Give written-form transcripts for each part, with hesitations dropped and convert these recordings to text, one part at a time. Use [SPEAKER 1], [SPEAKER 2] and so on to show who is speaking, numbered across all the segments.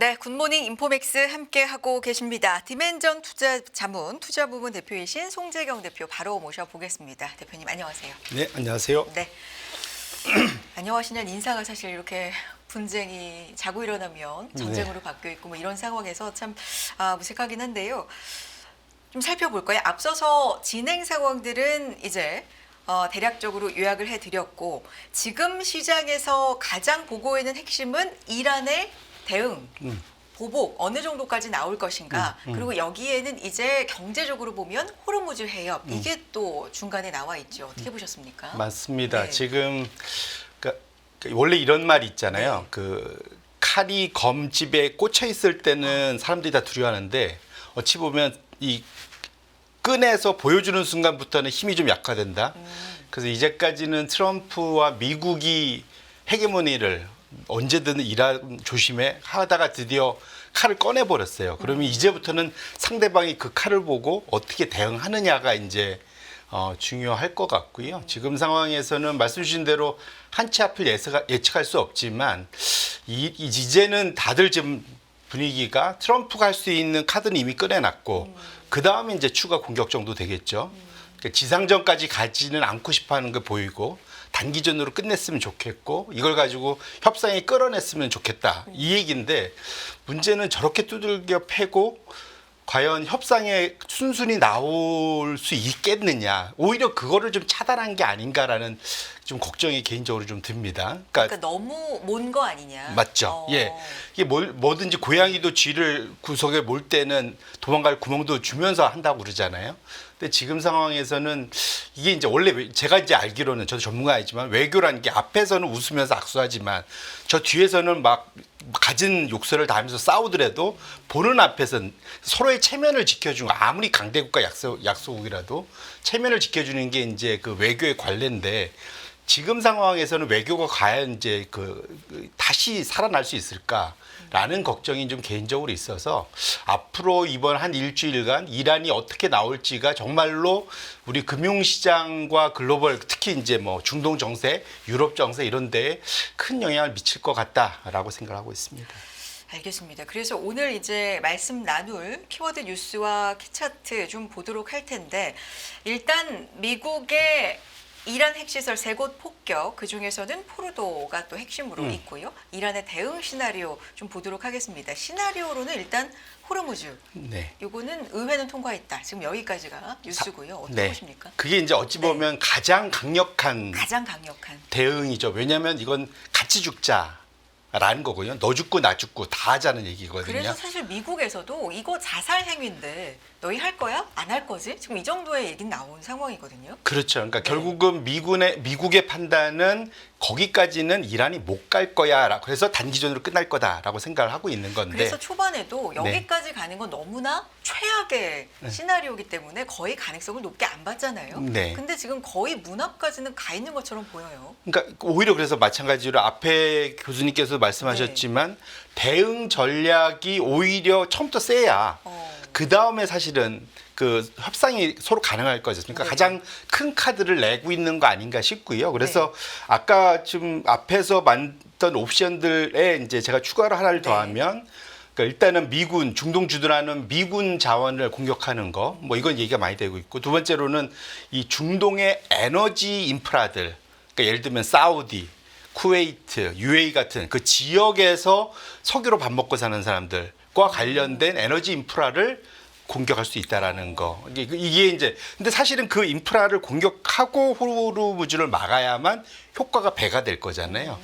[SPEAKER 1] 네, 굿모닝 인포맥스 함께하고 계십니다. 디멘전 투자자문 투자부문 대표이신 송재경 대표 바로 모셔보겠습니다. 대표님 안녕하세요.
[SPEAKER 2] 네, 안녕하세요.
[SPEAKER 1] 네, 안녕하시는 인사가 사실 이렇게 분쟁이 자고 일어나면 전쟁으로 바뀌어 있고 뭐 이런 상황에서 참 무색하긴 한데요. 좀 살펴볼까요? 앞서서 진행 상황들은 이제 대략적으로 요약을 해드렸고 지금 시장에서 가장 보고 있는 핵심은 이란의 대응, 보복 어느 정도까지 나올 것인가. 그리고 여기에는 이제 경제적으로 보면 호르무즈 해협 이게 또 중간에 나와 있죠. 어떻게 보셨습니까?
[SPEAKER 2] 맞습니다.
[SPEAKER 1] 네.
[SPEAKER 2] 지금 그러니까 원래 이런 말 있잖아요.
[SPEAKER 1] 네.
[SPEAKER 2] 그 칼이 검집에 꽂혀 있을 때는 사람들이 다 두려워하는데 어찌 보면 이 끈에서 보여주는 순간부터는 힘이 좀 약화된다. 그래서 이제까지는 트럼프와 미국이 헤게모니를 언제든 이란 조심해 하다가 드디어 칼을 꺼내버렸어요. 그러면 이제부터는 상대방이 그 칼을 보고 어떻게 대응하느냐가 이제 중요할 것 같고요. 지금 상황에서는 말씀 주신 대로 한치 앞을 예측할 수 없지만 이제는 다들 지금 분위기가 트럼프가 할 수 있는 카드는 이미 꺼내놨고 그 다음에 이제 추가 공격 정도 되겠죠. 그러니까 지상전까지 가지는 않고 싶어하는 게 보이고 단기전으로 끝냈으면 좋겠고 이걸 가지고 협상에 끌어냈으면 좋겠다 이 얘기인데 문제는 저렇게 두들겨 패고 과연 협상에 순순히 나올 수 있겠느냐 오히려 그거를 좀 차단한 게 아닌가라는 좀 걱정이 개인적으로 좀 듭니다.
[SPEAKER 1] 그러니까 너무 먼 거 아니냐?
[SPEAKER 2] 맞죠. 예, 이게 뭐든지 고양이도 쥐를 구석에 몰 때는 도망갈 구멍도 주면서 한다고 그러잖아요. 근데 지금 상황에서는 이게 이제 원래 제가 이제 알기로는 저도 전문가 아니지만 외교라는 게 앞에서는 웃으면서 악수하지만 저 뒤에서는 막 가진 욕설을 다 하면서 싸우더라도 보는 앞에서는 서로의 체면을 지켜주는 아무리 강대국가 약소국이라도 체면을 지켜주는 게 이제 그 외교의 관례인데 지금 상황에서는 외교가 과연 이제 다시 살아날 수 있을까라는 걱정이 좀 개인적으로 있어서 앞으로 이번 한 일주일간 이란이 어떻게 나올지가 정말로 우리 금융시장과 글로벌 특히 이제 뭐 중동 정세, 유럽 정세 이런 데에 큰 영향을 미칠 것 같다라고 생각하고 있습니다.
[SPEAKER 1] 알겠습니다. 그래서 오늘 이제 말씀 나눌 키워드 뉴스와 키차트 좀 보도록 할 텐데 일단 미국의 이란 핵시설 3곳 폭격, 그중에서는 포르도가 또 핵심으로 있고요. 이란의 대응 시나리오 좀 보도록 하겠습니다. 시나리오로는 일단 호르무즈.
[SPEAKER 2] 네.
[SPEAKER 1] 요거는 의회는 통과했다. 지금 여기까지가 뉴스고요. 어떻게
[SPEAKER 2] 네.
[SPEAKER 1] 보십니까?
[SPEAKER 2] 그게 이제 어찌 보면 가장 강력한 대응이죠. 왜냐하면 이건 같이 죽자라는 거고요. 너 죽고 나 죽고 다 하자는 얘기거든요.
[SPEAKER 1] 그래서 사실 미국에서도 이거 자살 행위인데 너희 할 거야? 안 할 거지? 지금 이 정도의 얘기는 나온 상황이거든요.
[SPEAKER 2] 그렇죠. 그러니까 결국은 미국의 판단은 거기까지는 이란이 못 갈 거야. 그래서 단기전으로 끝날 거다라고 생각을 하고 있는 건데.
[SPEAKER 1] 그래서 초반에도 여기까지 가는 건 너무나 최악의 시나리오이기 때문에 거의 가능성을 높게 안 봤잖아요.
[SPEAKER 2] 네.
[SPEAKER 1] 근데 지금 거의 문 앞까지는 가 있는 것처럼 보여요.
[SPEAKER 2] 그러니까 오히려 그래서 마찬가지로 앞에 교수님께서 말씀하셨지만 대응 전략이 오히려 처음부터 세야 그 다음에 사실은 그 협상이 서로 가능할 거죠. 그러니까 가장 큰 카드를 내고 있는 거 아닌가 싶고요. 그래서 아까 좀 앞에서 만든 옵션들에 이제 제가 추가로 하나를 더하면 그러니까 일단은 미군, 중동 주둔하는 미군 자원을 공격하는 거, 뭐 이건 얘기가 많이 되고 있고 두 번째로는 이 중동의 에너지 인프라들, 그러니까 예를 들면 사우디, 쿠웨이트, UAE 같은 그 지역에서 석유로 밥 먹고 사는 사람들과 관련된 에너지 인프라를 공격할 수 있다라는 거. 이게 이제 근데 사실은 그 인프라를 공격하고 호르무즈를 막아야만 효과가 배가 될 거잖아요.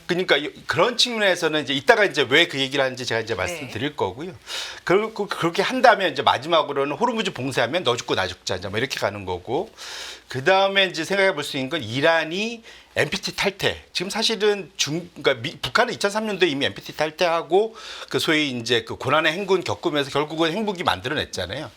[SPEAKER 2] 그러니까 그런 측면에서는 이제 이따가 이제 왜 그 얘기를 하는지 제가 이제 말씀드릴 거고요. 그렇게 한다면 이제 마지막으로는 호르무즈 봉쇄하면 너 죽고 나 죽자 뭐 이렇게 가는 거고. 그 다음에 이제 생각해 볼 수 있는 건 이란이 NPT 탈퇴. 지금 사실은 그러니까 북한은 2003년도에 이미 NPT 탈퇴하고 그 소위 이제 그 고난의 행군 겪으면서 결국은 행복이 만들어냈잖아요.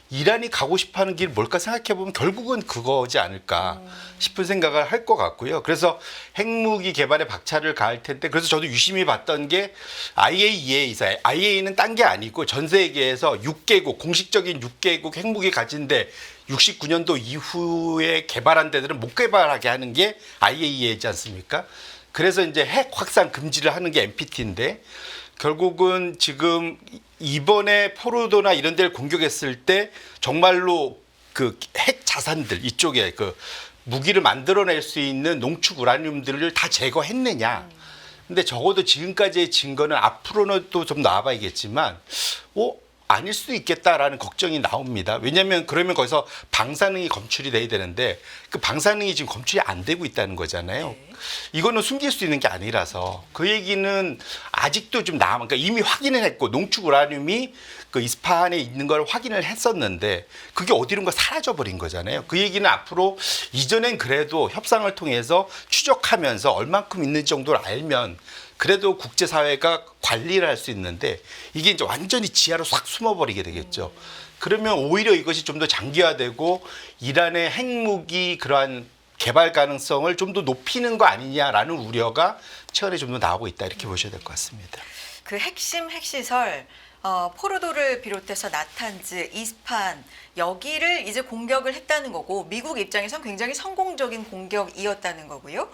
[SPEAKER 2] 이란이 가고 싶어하는 길 뭘까 생각해 보면 결국은 그거지 않을까 싶은 생각을 할 것 같고요. 그래서 핵무기 개발에 박차를 가할 텐데 그래서 저도 유심히 봤던 게 IAEA에서 IAEA는 딴 게 아니고 전 세계에서 6개국 공식적인 6개국 핵무기 가진데 69년도 이후에 개발한 데들은 못 개발하게 하는 게 IAEA이지 않습니까? 그래서 이제 핵 확산 금지를 하는 게 NPT인데 결국은 지금 이번에 포르도나 이런 데를 공격했을 때 정말로 그 핵 자산들 이쪽에 그 무기를 만들어낼 수 있는 농축 우라늄들을 다 제거했느냐. 근데 적어도 지금까지의 증거는 앞으로는 또 좀 나와봐야겠지만, 아닐 수도 있겠다라는 걱정이 나옵니다. 왜냐하면 그러면 거기서 방사능이 검출이 돼야 되는데 그 방사능이 지금 검출이 안 되고 있다는 거잖아요.
[SPEAKER 1] 네.
[SPEAKER 2] 이거는 숨길 수 있는 게 아니라서 그 얘기는 아직도 좀 남아. 그러니까 이미 확인을 했고 농축 우라늄이 그 이스파한에 있는 걸 확인을 했었는데 그게 어디론가 사라져 버린 거잖아요. 그 얘기는 앞으로 이전엔 그래도 협상을 통해서 추적하면서 얼만큼 있는지 정도를 알면 그래도 국제사회가 관리를 할 수 있는데 이게 이제 완전히 지하로 싹 숨어버리게 되겠죠. 그러면 오히려 이것이 좀 더 장기화되고 이란의 핵무기 그러한 개발 가능성을 좀 더 높이는 거 아니냐라는 우려가 최근에 좀 더 나오고 있다 이렇게 보셔야 될 것 같습니다.
[SPEAKER 1] 그 핵심 핵시설 포르도를 비롯해서 나탄즈, 이스파한 여기를 이제 공격을 했다는 거고 미국 입장에선 굉장히 성공적인 공격이었다는 거고요.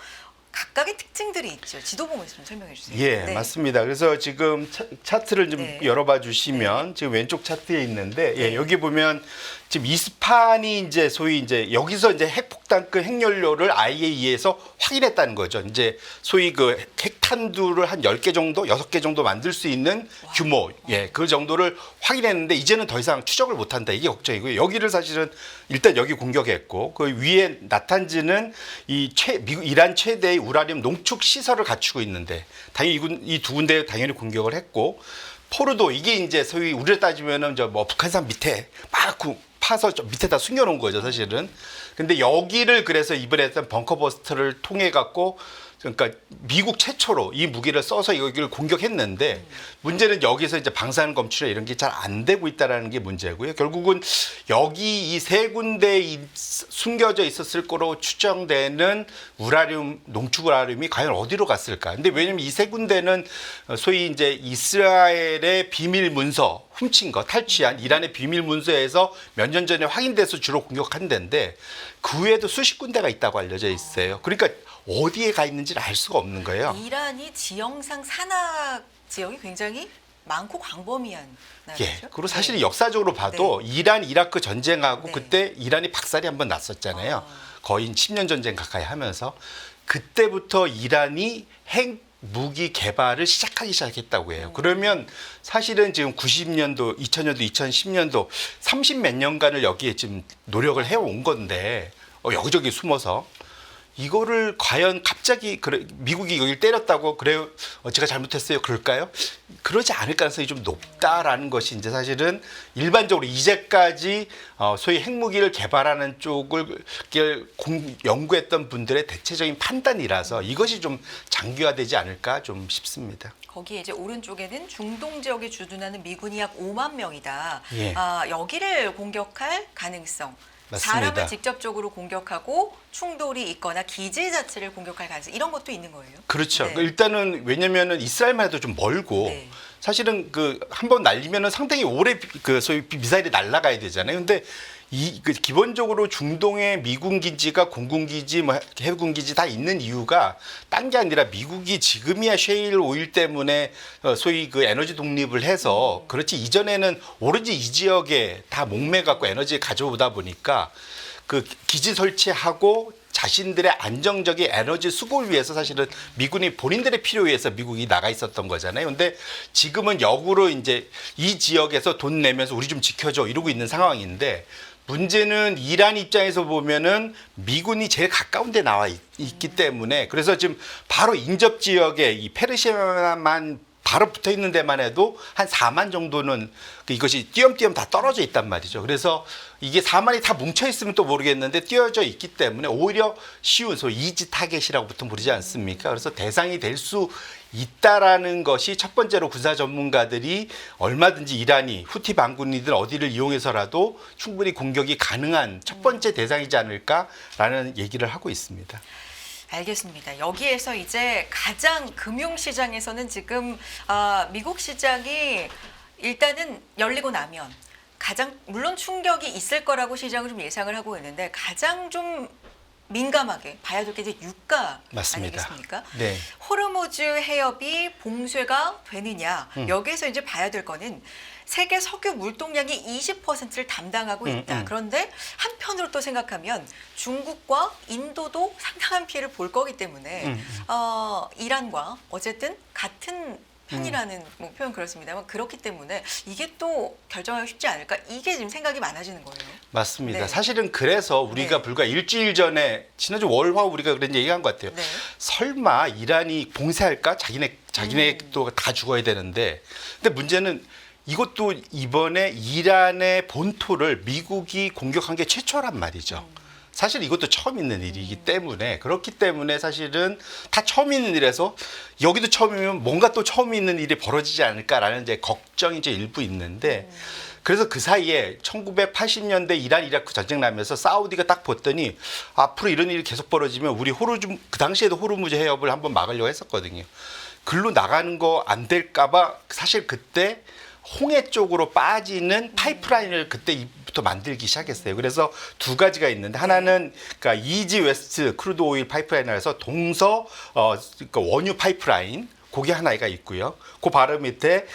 [SPEAKER 1] 각각의 특징들이 있죠. 지도 보면서 좀 설명해 주세요.
[SPEAKER 2] 예,
[SPEAKER 1] 네.
[SPEAKER 2] 맞습니다. 그래서 지금 차트를 좀
[SPEAKER 1] 네.
[SPEAKER 2] 열어봐 주시면 지금 왼쪽 차트에 있는데
[SPEAKER 1] 네.
[SPEAKER 2] 여기 보면 지금 이스파한이 이제 소위 이제 여기서 이제 핵폭탄급 핵연료를 IAEA에서 확인했다는 거죠. 이제 소위 그 핵탄두를 한 10개 정도, 6개 정도 만들 수 있는 규모. 예, 그 정도를 확인했는데 이제는 더 이상 추적을 못 한다. 이게 걱정이고요. 여기를 사실은 일단 여기 공격했고 그 위에 나탄즈는 미국 이란 최대의 우라늄 농축 시설을 갖추고 있는데 당연히 이 두 군데 당연히 공격을 했고 포르도 이게 이제 소위 우리를 따지면은 뭐 북한산 밑에 막 파서 좀 밑에다 숨겨놓은 거죠 사실은. 근데 여기를 그래서 이번에 했던 벙커버스터를 통해 갖고 그러니까 미국 최초로 이 무기를 써서 여기를 공격했는데 문제는 여기서 이제 방사능 검출이나 이런 게 잘 안 되고 있다라는 게 문제고요. 결국은 여기 이 세 군데에 숨겨져 있었을 거로 추정되는 우라늄, 농축 우라늄이 과연 어디로 갔을까? 근데 왜냐면 이 세 군데는 소위 이제 이스라엘의 비밀 문서 훔친 거, 탈취한 이란의 비밀 문서에서 몇 년 전에 확인돼서 주로 공격한 데인데 그 외에도 수십 군데가 있다고 알려져 있어요. 그러니까 어디에 가 있는지를 알 수가 없는 거예요.
[SPEAKER 1] 이란이 지형상 산악 지역이 굉장히 많고 광범위한 나라죠.
[SPEAKER 2] 예. 그리고 사실 역사적으로 봐도 이란 이라크 전쟁하고
[SPEAKER 1] 네.
[SPEAKER 2] 그때 이란이 박살이 한번 났었잖아요. 거의 10년 전쟁 가까이 하면서 그때부터 이란이 핵 무기 개발을 시작하기 시작했다고 해요. 그러면 사실은 지금 90년도, 2000년도, 2010년도 30몇 년간을 여기에 지금 노력을 해온 건데 여기저기 숨어서 이거를 과연 갑자기 미국이 여기를 때렸다고 그래요? 제가 잘못했어요. 그럴까요? 그러지 않을 가능성이 좀 높다라는 것이 이제 사실은 일반적으로 이제까지 소위 핵무기를 개발하는 쪽을 연구했던 분들의 대체적인 판단이라서 이것이 좀 장기화되지 않을까 좀 싶습니다.
[SPEAKER 1] 거기에 이제 오른쪽에는 중동 지역에 주둔하는 미군이 약 5만 명이다.
[SPEAKER 2] 예.
[SPEAKER 1] 여기를 공격할 가능성.
[SPEAKER 2] 맞습니다.
[SPEAKER 1] 사람을 직접적으로 공격하고 충돌이 있거나 기지 자체를 공격할 가능성 이런 것도 있는 거예요.
[SPEAKER 2] 그렇죠.
[SPEAKER 1] 네.
[SPEAKER 2] 일단은 왜냐면은 이스라엘만 해도 좀 멀고
[SPEAKER 1] 네.
[SPEAKER 2] 사실은 그 한 번 날리면은 상당히 오래 그 소위 미사일이 날아가야 되잖아요. 근데 기본적으로 중동의 미군 기지가 공군 기지, 뭐 해군 기지 다 있는 이유가 딴 게 아니라 미국이 지금이야 셰일 오일 때문에 소위 그 에너지 독립을 해서 그렇지 이전에는 오로지 이 지역에 다 목매 갖고 에너지 가져오다 보니까 그 기지 설치하고 자신들의 안정적인 에너지 수급을 위해서 사실은 미군이 본인들의 필요에 의해서 미국이 나가 있었던 거잖아요. 근데 지금은 역으로 이제 이 지역에서 돈 내면서 우리 좀 지켜줘 이러고 있는 상황인데 문제는 이란 입장에서 보면은 미군이 제일 가까운 데 나와 있기 때문에 그래서 지금 바로 인접 지역에 이 페르시아만 바로 붙어 있는 데만 해도 한 4만 정도는 이것이 띄엄띄엄 다 떨어져 있단 말이죠. 그래서 이게 4만이 다 뭉쳐 있으면 또 모르겠는데 띄어져 있기 때문에 오히려 쉬운 소위 이지 타겟이라고 보통 부르지 않습니까? 그래서 대상이 될 수 있다라는 것이 첫 번째로 군사 전문가들이 얼마든지 이란이 후티 반군이든 어디를 이용해서라도 충분히 공격이 가능한 첫 번째 대상이지 않을까라는 얘기를 하고 있습니다.
[SPEAKER 1] 알겠습니다. 여기에서 이제 가장 금융시장에서는 지금 미국 시장이 일단은 열리고 나면 가장 물론 충격이 있을 거라고 시장은 좀 예상을 하고 있는데 가장 좀 민감하게 봐야 될 게 이제 유가
[SPEAKER 2] 맞습니다.
[SPEAKER 1] 아니겠습니까?
[SPEAKER 2] 네.
[SPEAKER 1] 호르무즈 해협이 봉쇄가 되느냐 여기에서 이제 봐야 될 거는 세계 석유 물동량이 20%를 담당하고 있다. 그런데 한편으로 또 생각하면 중국과 인도도 상당한 피해를 볼 거기 때문에 이란과 어쨌든 같은 편이라는 뭐 표현 그렇습니다만 그렇기 때문에 이게 또 결정하기 쉽지 않을까 이게 지금 생각이 많아지는 거예요.
[SPEAKER 2] 맞습니다.
[SPEAKER 1] 네.
[SPEAKER 2] 사실은 그래서 우리가
[SPEAKER 1] 네.
[SPEAKER 2] 불과 일주일 전에 지난주 월화 우리가 그런 얘기한 것 같아요.
[SPEAKER 1] 네.
[SPEAKER 2] 설마 이란이 봉쇄할까? 자기네도 다 죽어야 되는데. 근데 문제는 이것도 이번에 이란의 본토를 미국이 공격한 게 최초란 말이죠. 사실 이것도 처음 있는 일이기 때문에 그렇기 때문에 사실은 다 처음 있는 일에서 여기도 처음이면 뭔가 또 처음 있는 일이 벌어지지 않을까라는 이제 걱정이 이제 일부 있는데 그래서 그 사이에 1980년대 이란 이라크 전쟁 나면서 사우디가 딱 봤더니 앞으로 이런 일이 계속 벌어지면 우리 그 당시에도 호르무즈 해협을 한번 막으려고 했었거든요. 글로 나가는 거 안 될까봐 사실 그때 홍해 쪽으로 빠지는 파이프라인을 그때부터 만들기 시작했어요. 그래서 두 가지가 있는데 하나는 그러니까 이지 웨스트 크루드 오일 파이프라인이라 해서 동서 그러니까 원유 파이프라인 그게 하나가 있고요. 그 바로 밑에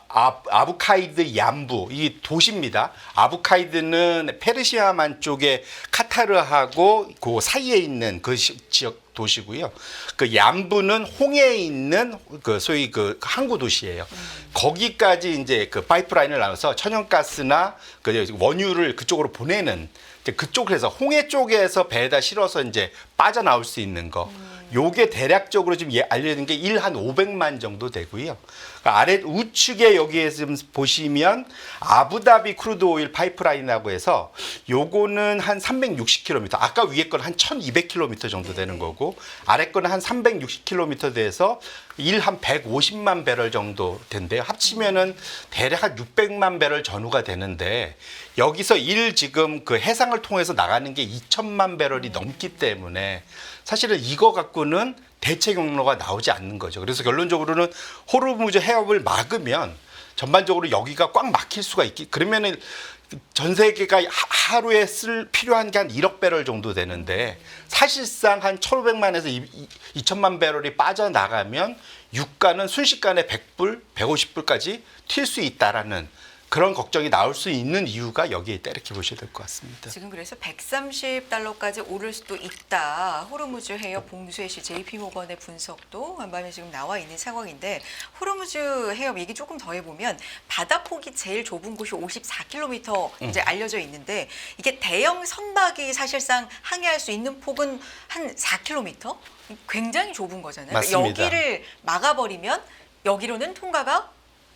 [SPEAKER 2] 아부카이드 얌부 이 도시입니다. 아부카이드는 페르시아만 쪽에 카타르하고 그 사이에 있는 그 지역 도시고요. 그 얌부는 홍해에 있는 그 소위 그 항구 도시예요. 거기까지 이제 그 파이프라인을 나눠서 천연가스나 그 원유를 그쪽으로 보내는 이제 그쪽을 해서 홍해 쪽에서 배에다 실어서 이제 빠져나올 수 있는 거. 요게 대략적으로 지금 알려진 게 1한 500만 정도 되고요. 그러니까 아래 우측에 여기에 지금 보시면 아부다비 크루드 오일 파이프라인이라고 해서 요거는 한 360km. 아까 위에 건 한 1200km 정도 되는 거고 아래 거는 한 360km 돼서 1한 150만 배럴 정도 된대요. 합치면은 대략 한 600만 배럴 전후가 되는데 여기서 지금 그 해상을 통해서 나가는 게 2천만 배럴이 넘기 때문에 사실은 이거 갖고는 대체 경로가 나오지 않는 거죠. 그래서 결론적으로는 호르무즈 해협을 막으면 전반적으로 여기가 꽉 막힐 수가 그러면은 전 세계가 하루에 필요한 게 한 1억 배럴 정도 되는데 사실상 한 1,500만에서 2천만 배럴이 빠져나가면 유가는 순식간에 100불, 150불까지 튈 수 있다라는 그런 걱정이 나올 수 있는 이유가 여기에 있다 이렇게 보셔야 될 것 같습니다.
[SPEAKER 1] 지금 그래서 130달러까지 오를 수도 있다. 호르무즈 해협 봉쇄 시 JP모건의 분석도 한밤에 지금 나와 있는 상황인데 호르무즈 해협 얘기 조금 더 해보면 바다폭이 제일 좁은 곳이 54km 이제 알려져 있는데 이게 대형 선박이 사실상 항해할 수 있는 폭은 한 4km? 굉장히 좁은 거잖아요.
[SPEAKER 2] 맞습니다.
[SPEAKER 1] 여기를 막아버리면 여기로는 통과가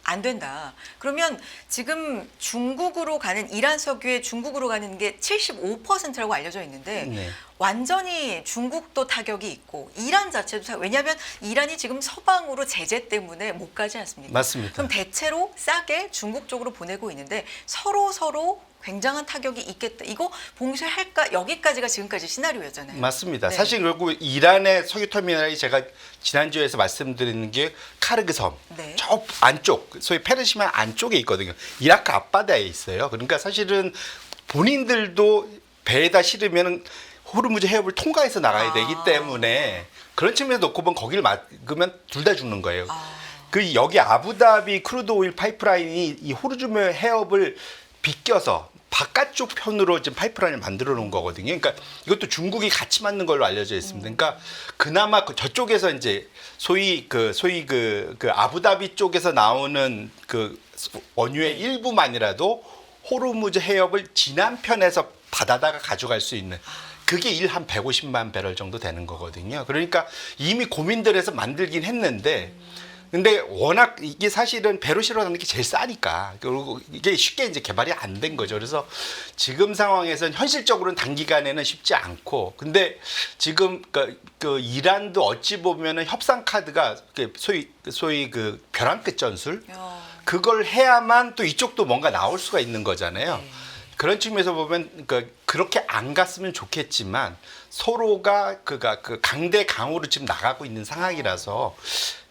[SPEAKER 1] 안 된다. 그러면 지금 중국으로 가는 이란 석유의 중국으로 가는 게 75%라고 알려져 있는데
[SPEAKER 2] 네.
[SPEAKER 1] 완전히 중국도 타격이 있고 이란 자체도 왜냐하면 이란이 지금 서방으로 제재 때문에 못 가지 않습니까?
[SPEAKER 2] 맞습니다.
[SPEAKER 1] 그럼 대체로 싸게 중국 쪽으로 보내고 있는데 서로 굉장한 타격이 있겠다. 이거 봉쇄할까? 여기까지가 지금까지 시나리오였잖아요.
[SPEAKER 2] 맞습니다.
[SPEAKER 1] 네.
[SPEAKER 2] 사실 결국 이란의 석유터미널이 제가 지난주에서 말씀드리는 게 카르그 섬.
[SPEAKER 1] 네.
[SPEAKER 2] 저 안쪽, 소위 페르시아 안쪽에 있거든요. 이라크 앞바다에 있어요. 그러니까 사실은 본인들도 배에다 실으면 호르무즈 해협을 통과해서 나가야 되기 때문에 그런 측면에서 놓고 보면 거기를 막으면 둘 다 죽는 거예요. 여기 아부다비 크루드 오일 파이프라인이 이 호르무즈 해협을 비껴서 바깥쪽 편으로 지금 파이프라인을 만들어 놓은 거거든요. 그러니까 이것도 중국이 같이 만든 걸로 알려져 있습니다. 그러니까 그나마 저쪽에서 이제 소위 그 아부다비 쪽에서 나오는 그 원유의 일부만이라도 호르무즈 해협을 지난편에서 받아다가 가져갈 수 있는 그게 한 150만 배럴 정도 되는 거거든요. 그러니까 이미 고민들 해서 만들긴 했는데 근데 워낙 이게 사실은 배로 실어가는 게 제일 싸니까 그리고 이게 쉽게 이제 개발이 안 된 거죠. 그래서 지금 상황에서는 현실적으로는 단기간에는 쉽지 않고 근데 지금 그 이란도 어찌 보면은 협상 카드가 소위 그 벼랑 끝 전술 그걸 해야만 또 이쪽도 뭔가 나올 수가 있는 거잖아요.
[SPEAKER 1] 네.
[SPEAKER 2] 그런 측면에서 보면 그렇게 안 갔으면 좋겠지만 서로가 그 강대 강으로 지금 나가고 있는 상황이라서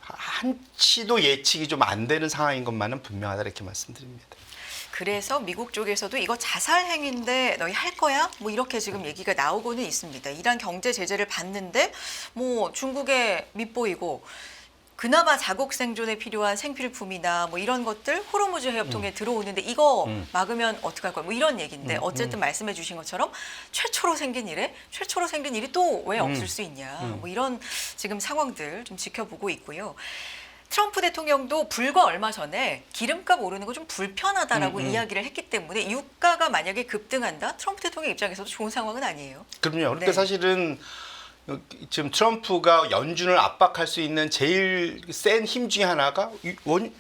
[SPEAKER 2] 한치도 예측이 좀 안 되는 상황인 것만은 분명하다 이렇게 말씀드립니다.
[SPEAKER 1] 그래서 미국 쪽에서도 이거 자살 행위인데 너희 할 거야? 뭐 이렇게 지금 얘기가 나오고는 있습니다. 이란 경제 제재를 받는데 뭐 중국에 밉보이고 그나마 자국 생존에 필요한 생필품이나 뭐 이런 것들 호르무즈 해협 통해 들어오는데 이거 막으면 어떡할 거야? 뭐 이런 얘기인데 어쨌든 말씀해 주신 것처럼 최초로 생긴 일이 또 왜 없을 수 있냐? 뭐 이런 지금 상황들 좀 지켜보고 있고요. 트럼프 대통령도 불과 얼마 전에 기름값 오르는 거 좀 불편하다라고 이야기를 했기 때문에 유가가 만약에 급등한다? 트럼프 대통령 입장에서도 좋은 상황은 아니에요.
[SPEAKER 2] 그럼요. 그러니까
[SPEAKER 1] 네.
[SPEAKER 2] 사실은 지금 트럼프가 연준을 압박할 수 있는 제일 센 힘 중에 하나가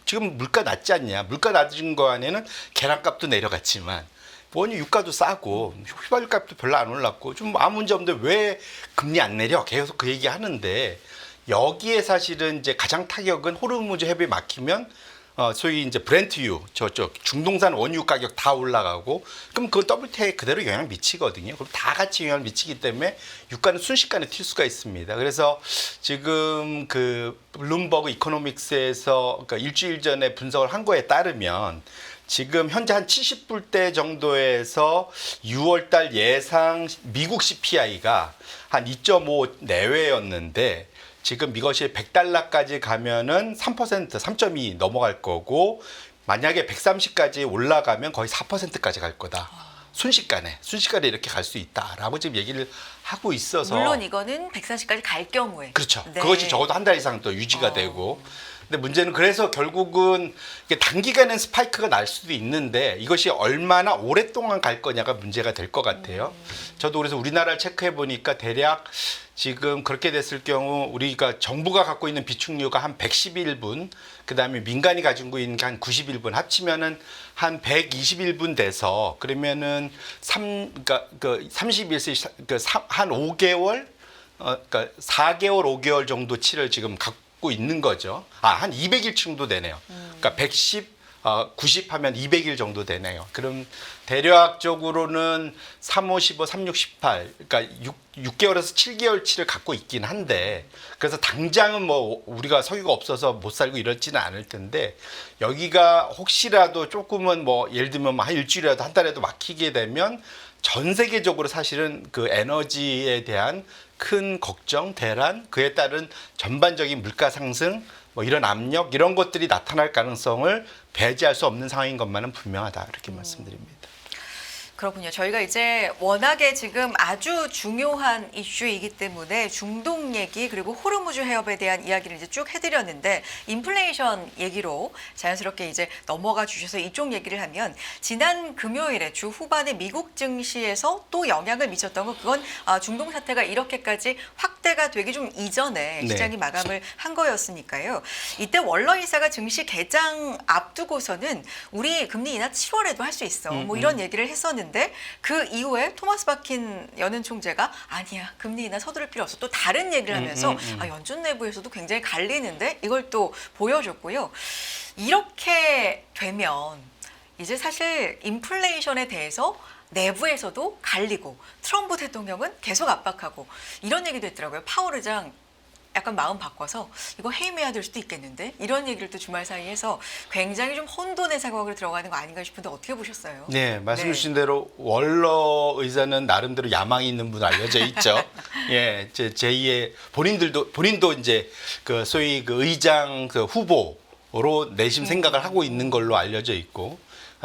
[SPEAKER 2] 지금 물가 낮지 않냐. 물가 낮은 거 안에는 계란값도 내려갔지만 원유 유가도 싸고 휘발유 값도 별로 안 올랐고 좀 아무 문제 없는데 왜 금리 안 내려? 계속 그 얘기 하는데 여기에 사실은 이제 가장 타격은 호르무즈 해협이 막히면 소위 이제 브렌트유 저쪽 중동산 원유 가격 다 올라가고 그럼 그 WTI에 그대로 영향 미치거든요. 그럼 다 같이 영향을 미치기 때문에 유가는 순식간에 튈 수가 있습니다. 그래서 지금 그 블룸버그 이코노믹스에서 그러니까 일주일 전에 분석을 한 거에 따르면 지금 현재 한 70불대 정도에서 6월달 예상 미국 CPI가 한 2.5 내외였는데 지금 이것이 100달러까지 가면은 3%, 3.2 넘어갈 거고 만약에 130까지 올라가면 거의 4%까지 갈 거다. 순식간에 이렇게 갈 수 있다라고 지금 얘기를 하고 있어서
[SPEAKER 1] 물론 이거는 140까지 갈 경우에.
[SPEAKER 2] 그렇죠.
[SPEAKER 1] 네.
[SPEAKER 2] 그것이 적어도 한 달 이상 또 유지가 되고. 근데 문제는 그래서 결국은 이게 단기간엔 스파이크가 날 수도 있는데 이것이 얼마나 오랫동안 갈 거냐가 문제가 될 것 같아요. 저도 그래서 우리나라를 체크해 보니까 대략 지금 그렇게 됐을 경우 우리가 정부가 갖고 있는 비축유가 한 111분, 그다음에 민간이 가지고 있는 게 한 91분 합치면은 한 121분 돼서 그러면은 그러니까 그 31세 한 5개월 그러니까 4개월 5개월 정도 치를 지금 갖고 있는 거죠. 한 200일 정도 되네요. 그러니까 90 하면 200일 정도 되네요. 그럼 대략적으로는 3, 5, 15, 3, 6, 18 그러니까 6개월에서 7개월치를 갖고 있긴 한데 그래서 당장은 뭐 우리가 석유가 없어서 못 살고 이렇지는 않을 텐데 여기가 혹시라도 조금은 뭐 예를 들면 한 일주일이라도 한 달에도 막히게 되면 전 세계적으로 사실은 그 에너지에 대한 큰 걱정, 대란, 그에 따른 전반적인 물가 상승 뭐 이런 압력 이런 것들이 나타날 가능성을 배제할 수 없는 상황인 것만은 분명하다 이렇게 말씀드립니다.
[SPEAKER 1] 그렇군요. 저희가 이제 워낙에 지금 아주 중요한 이슈이기 때문에 중동 얘기 그리고 호르무즈 해협에 대한 이야기를 이제 쭉 해드렸는데 인플레이션 얘기로 자연스럽게 이제 넘어가 주셔서 이쪽 얘기를 하면 지난 금요일에 주 후반에 미국 증시에서 또 영향을 미쳤던 건 그건 중동 사태가 이렇게까지 확대가 되기 좀 이전에
[SPEAKER 2] 네.
[SPEAKER 1] 시장이 마감을 한 거였으니까요. 이때 월러 이사가 증시 개장 앞두고서는 우리 금리 인하 7월에도 할 수 있어. 뭐 이런 얘기를 했었는데 그 이후에 토마스 바킨 연은 총재가 아니야 금리 인하 서두를 필요 없어 또 다른 얘기를 하면서 연준 내부에서도 굉장히 갈리는데 이걸 또 보여줬고요. 이렇게 되면 이제 사실 인플레이션에 대해서 내부에서도 갈리고 트럼프 대통령은 계속 압박하고 이런 얘기도 했더라고요. 파월 의장 약간 마음 바꿔서 이거 해임해야 될 수도 있겠는데 이런 얘기를 또 주말 사이에 해서 굉장히 좀 혼돈의 상황으로 들어가는 거 아닌가 싶은데 어떻게 보셨어요?
[SPEAKER 2] 네, 말씀 주신 대로 월러 의사는 나름대로 야망이 있는 분 알려져 있죠. 예, 제2의 본인도 이제 그 소위 그 의장 그 후보로 내심 생각을 하고 있는 걸로 알려져 있고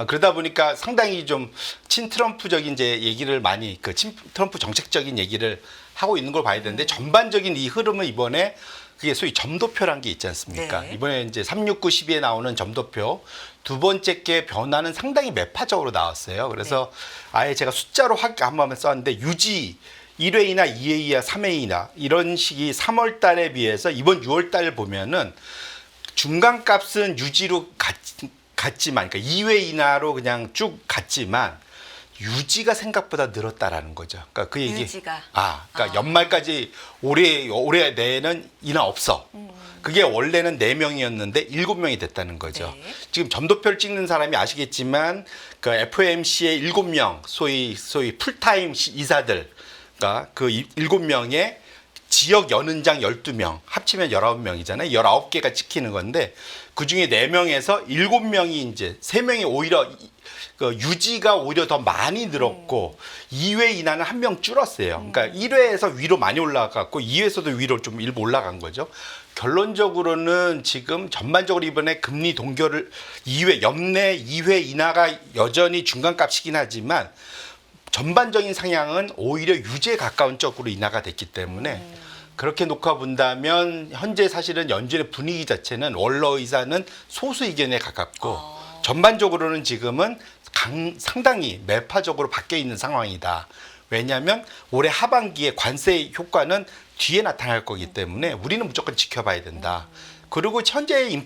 [SPEAKER 2] 그러다 보니까 상당히 좀 친트럼프적인 이제 얘기를 많이 그 친트럼프 정책적인 얘기를 하고 있는 걸 봐야 되는데 전반적인 이 흐름은 이번에 그게 소위 점도표란 게 있지 않습니까?
[SPEAKER 1] 네.
[SPEAKER 2] 이번에 이제 369, 12에 나오는 점도표 두 번째 게 변화는 상당히 매파적으로 나왔어요. 그래서 아예 제가 숫자로 한번 썼는데 유지 1회이나 2회이나 3회이나 이런 식이 3월 달에 비해서 이번 6월 달 보면은 중간값은 유지로 갔지만 그러니까 2회 이하로 그냥 쭉 갔지만 유지가 생각보다 늘었다라는 거죠. 그러니까 그 얘기.
[SPEAKER 1] 유지가.
[SPEAKER 2] 그러니까 연말까지 올해 내에는 인하 없어. 그게 원래는 4명이었는데 7명이 됐다는 거죠.
[SPEAKER 1] 네.
[SPEAKER 2] 지금 점도표를 찍는 사람이 아시겠지만 그 FOMC의 7명 소위 풀타임 이사들 그러니까 그 7명의 지역 연은장 12명, 합치면 19명이잖아요. 19개가 찍히는 건데 그중에 4명에서 7명이 이제 3명이 오히려 그 유지가 오히려 더 많이 늘었고 2회 인하는 1명 줄었어요. 그러니까 1회에서 위로 많이 올라갔고 2회에서도 위로 좀 일부 올라간 거죠. 결론적으로는 지금 전반적으로 이번에 금리 동결을 2회 연내 2회 인하가 여전히 중간값이긴 하지만 전반적인 상향은 오히려 유지에 가까운 쪽으로 인하가 됐기 때문에 그렇게 놓고 본다면 현재 사실은 연준의 분위기 자체는 원로 의사는 소수 의견에 가깝고 전반적으로는 지금은 상당히 매파적으로 바뀌어 있는 상황이다. 왜냐하면 올해 하반기에 관세 효과는 뒤에 나타날 거기 때문에 우리는 무조건 지켜봐야 된다. 그리고 현재의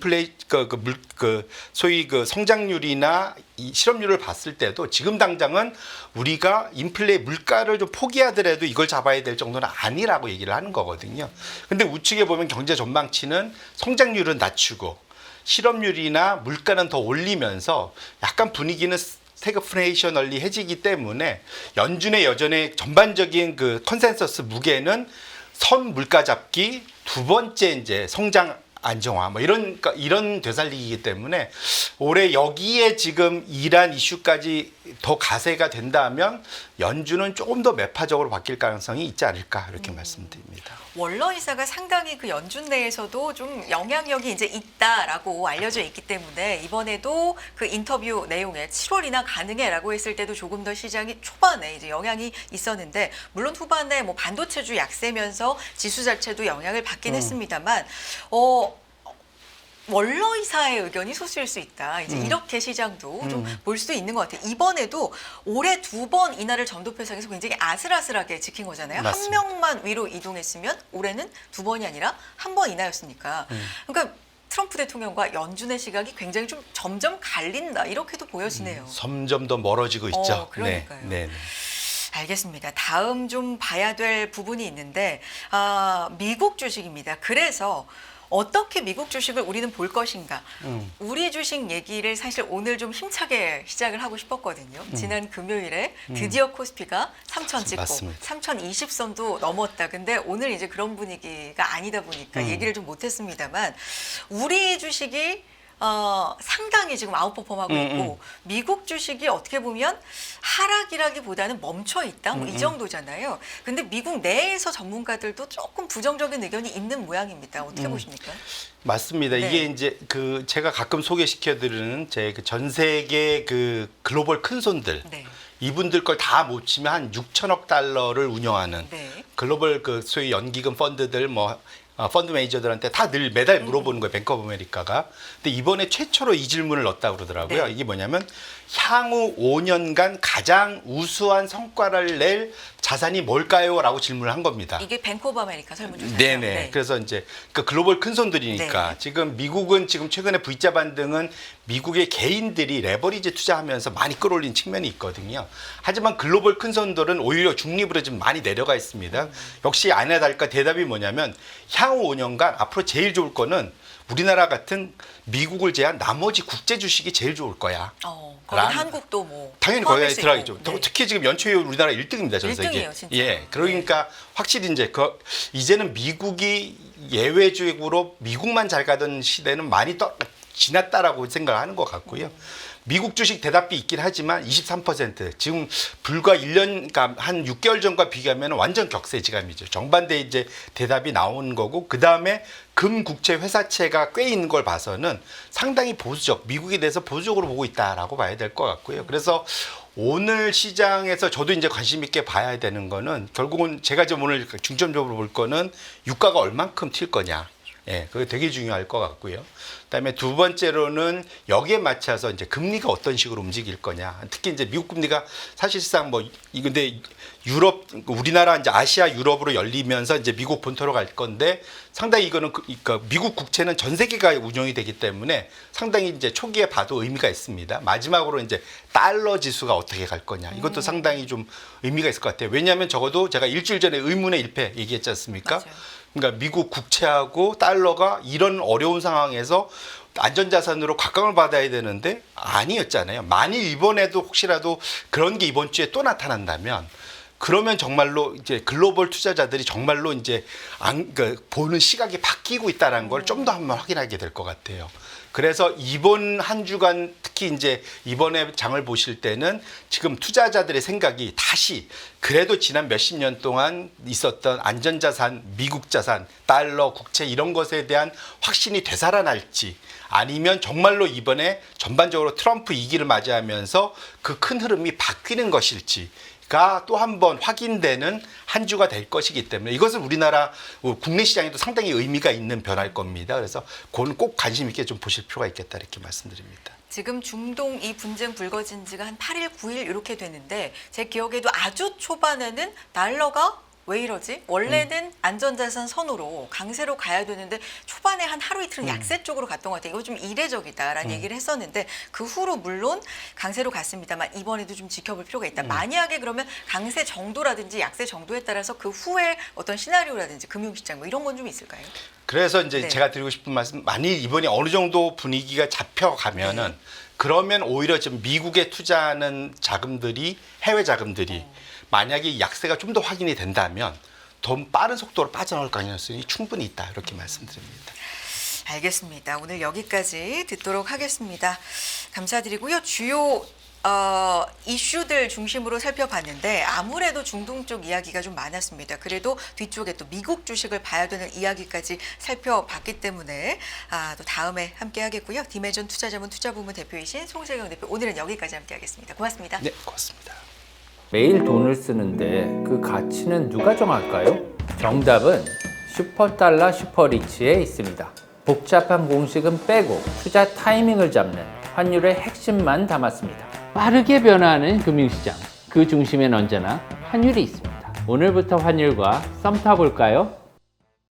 [SPEAKER 2] 소위 그 성장률이나 이 실업률을 봤을 때도 지금 당장은 우리가 인플레 물가를 좀 포기하더라도 이걸 잡아야 될 정도는 아니라고 얘기를 하는 거거든요. 근데 우측에 보면 경제 전망치는 성장률은 낮추고 실업률이나 물가는 더 올리면서 약간 분위기는 스태그플레이셔널리 해지기 때문에 연준의 여전히 전반적인 그 컨센서스 무게는 선 물가 잡기, 두 번째 이제 성장 안정화 뭐 이런 되살리기이기 때문에 올해 여기에 지금 이란 이슈까지 더 가세가 된다면 연준은 조금 더 매파적으로 바뀔 가능성이 있지 않을까 이렇게 말씀드립니다.
[SPEAKER 1] 원로 이사가 상당히 그 연준 내에서도 좀 영향력이 이제 있다라고 알려져 있기 때문에 이번에도 그 인터뷰 내용에 7월이나 가능해라고 했을 때도 조금 더 시장이 초반에 이제 영향이 있었는데 물론 후반에 뭐 반도체주 약세면서 지수 자체도 영향을 받긴 했습니다만 원로 이사의 의견이 소수일 수 있다. 이제 이렇게 시장도 좀 볼 수도 있는 것 같아요. 이번에도 올해 2번 인하를 전도표상에서 굉장히 아슬아슬하게 지킨 거잖아요.
[SPEAKER 2] 맞습니다.
[SPEAKER 1] 한 명만 위로 이동했으면 올해는 2번이 아니라 한 번 인하였으니까. 그러니까 트럼프 대통령과 연준의 시각이 굉장히 좀 점점 갈린다. 이렇게도 보여지네요.
[SPEAKER 2] 점점 더 멀어지고 있죠.
[SPEAKER 1] 그러니까요.
[SPEAKER 2] 네.
[SPEAKER 1] 알겠습니다. 다음 좀 봐야 될 부분이 있는데 미국 주식입니다. 그래서 어떻게 미국 주식을 우리는 볼 것인가. 우리 주식 얘기를 사실 오늘 좀 힘차게 시작을 하고 싶었거든요. 지난 금요일에 드디어 코스피가 3,000 찍고
[SPEAKER 2] 맞습니다.
[SPEAKER 1] 3,020선도 넘었다. 근데 오늘 이제 그런 분위기가 아니다 보니까 얘기를 좀 못했습니다만 우리 주식이 상당히 지금 아웃퍼폼하고 있고 미국 주식이 어떻게 보면 하락이라기보다는 멈춰 있다 뭐 이 정도잖아요. 근데 미국 내에서 전문가들도 조금 부정적인 의견이 있는 모양입니다. 어떻게 보십니까?
[SPEAKER 2] 맞습니다.
[SPEAKER 1] 네.
[SPEAKER 2] 이게 이제 그 제가 가끔 소개시켜드리는 제 그 전 세계 그 글로벌 큰 손들
[SPEAKER 1] 네.
[SPEAKER 2] 이분들 걸 다 묻히면 한 6천억 달러를 운영하는
[SPEAKER 1] 네.
[SPEAKER 2] 글로벌 그 소위 연기금 펀드들 뭐 펀드 매니저들한테 다 늘 매달 물어보는 거예요. 뱅크 오브 아메리카가. 근데 이번에 최초로 이 질문을 넣었다고 그러더라고요.
[SPEAKER 1] 네.
[SPEAKER 2] 이게 뭐냐면 향후 5년간 가장 우수한 성과를 낼 자산이 뭘까요? 라고 질문을 한 겁니다.
[SPEAKER 1] 이게 뱅크 오브 아메리카 설문조사죠.
[SPEAKER 2] 네네. 그래서 이제 그 글로벌 큰 손들이니까
[SPEAKER 1] 네.
[SPEAKER 2] 지금 미국은 지금 최근에 V자 반등은 미국의 개인들이 레버리지 투자하면서 많이 끌어올린 측면이 있거든요. 하지만 글로벌 큰 손들은 오히려 중립으로 좀 많이 내려가 있습니다. 역시 아니나 다를까 대답이 뭐냐면 향후 5년간 앞으로 제일 좋을 거는 우리나라 같은 미국을 제한 나머지 국제 주식이 제일 좋을 거야.
[SPEAKER 1] 거기 한국도 뭐
[SPEAKER 2] 당연히 거기에
[SPEAKER 1] 포함할 수
[SPEAKER 2] 들어가겠죠.
[SPEAKER 1] 있고. 네.
[SPEAKER 2] 특히 지금 연초율 우리나라 1등입니다. 전 세계.
[SPEAKER 1] 1등이에요, 진짜.
[SPEAKER 2] 예. 그러니까 확실히 이제 이제는 미국이 예외적으로 미국만 잘 가던 시대는 많이 지났다라고 생각하는 것 같고요. 미국 주식 대답이 있긴 하지만 23% 지금 불과 1년, 그러니까 한 6개월 전과 비교하면 완전 격세지감이죠. 정반대 이제 대답이 나오는 거고 그 다음에 금국채 회사채가 꽤 있는 걸 봐서는 상당히 보수적, 미국에 대해서 보수적으로 보고 있다라고 봐야 될 것 같고요. 그래서 오늘 시장에서 저도 이제 관심 있게 봐야 되는 거는 결국은 제가 지금 오늘 중점적으로 볼 거는 유가가 얼만큼 튈 거냐. 예, 그게 되게 중요할 것 같고요. 그다음에 두 번째로는 여기에 맞춰서 이제 금리가 어떤 식으로 움직일 거냐. 특히 이제 미국 금리가 사실상 뭐 근데 유럽, 우리나라 이제 아시아 유럽으로 열리면서 이제 미국 본토로 갈 건데 상당히 이거는 그러니까 미국 국채는 전 세계가 운영이 되기 때문에 상당히 이제 초기에 봐도 의미가 있습니다. 마지막으로 이제 달러 지수가 어떻게 갈 거냐. 이것도 상당히 좀 의미가 있을 것 같아요. 왜냐하면 적어도 제가 일주일 전에 의문의 일패 얘기했지 않습니까?
[SPEAKER 1] 맞아요.
[SPEAKER 2] 그러니까 미국 국채하고 달러가 이런 어려운 상황에서 안전자산으로 각광을 받아야 되는데 아니었잖아요. 만일 이번에도 혹시라도 그런 게 이번 주에 또 나타난다면 그러면 정말로 이제 글로벌 투자자들이 정말로 이제 보는 시각이 바뀌고 있다는 걸 좀 더 한번 확인하게 될 것 같아요. 그래서 이번 한 주간 특히 이제 이번에 장을 보실 때는 지금 투자자들의 생각이 다시 그래도 지난 몇십 년 동안 있었던 안전자산, 미국 자산, 달러, 국채 이런 것에 대한 확신이 되살아날지 아니면 정말로 이번에 전반적으로 트럼프 2기를 맞이하면서 그 큰 흐름이 바뀌는 것일지가 또 한 번 확인되는 한 주가 될 것이기 때문에 이것은 우리나라 국내 시장에도 상당히 의미가 있는 변화일 겁니다. 그래서 그건 꼭 관심 있게 좀 보실 필요가 있겠다 이렇게 말씀드립니다.
[SPEAKER 1] 지금 중동 이 분쟁 불거진 지가 한 8일, 9일 이렇게 되는데 제 기억에도 아주 초반에는 달러가 왜 이러지? 원래는 안전자산 선으로 강세로 가야 되는데 초반에 한 하루 이틀은 약세 쪽으로 갔던 것 같아요. 이거 좀 이례적이다라는 얘기를 했었는데 그 후로 물론 강세로 갔습니다만 이번에도 좀 지켜볼 필요가 있다. 만약에 그러면 강세 정도라든지 약세 정도에 따라서 그 후에 어떤 시나리오라든지 금융시장 뭐 이런 건 좀 있을까요?
[SPEAKER 2] 그래서 이제
[SPEAKER 1] 네.
[SPEAKER 2] 제가 드리고 싶은 말씀, 만일 이번에 어느 정도 분위기가 잡혀가면은 그러면 오히려 지금 미국에 투자하는 자금들이 해외 자금들이 만약에 약세가 좀 더 확인이 된다면 더 빠른 속도로 빠져나올 가능성이 충분히 있다 이렇게 말씀드립니다.
[SPEAKER 1] 알겠습니다. 오늘 여기까지 듣도록 하겠습니다. 감사드리고요. 주요 이슈들 중심으로 살펴봤는데 아무래도 중동 쪽 이야기가 좀 많았습니다. 그래도 뒤쪽에 또 미국 주식을 봐야 되는 이야기까지 살펴봤기 때문에 또 다음에 함께 하겠고요. 디메전 투자자문 투자부문 대표이신 송세경 대표 오늘은 여기까지 함께 하겠습니다. 고맙습니다.
[SPEAKER 2] 네, 고맙습니다.
[SPEAKER 3] 매일 돈을 쓰는데 그 가치는 누가 정할까요? 정답은 슈퍼달러 슈퍼리치에 있습니다. 복잡한 공식은 빼고 투자 타이밍을 잡는 환율의 핵심만 담았습니다. 빠르게 변화하는 금융시장, 그 중심엔 언제나 환율이 있습니다. 오늘부터 환율과 썸 타볼까요?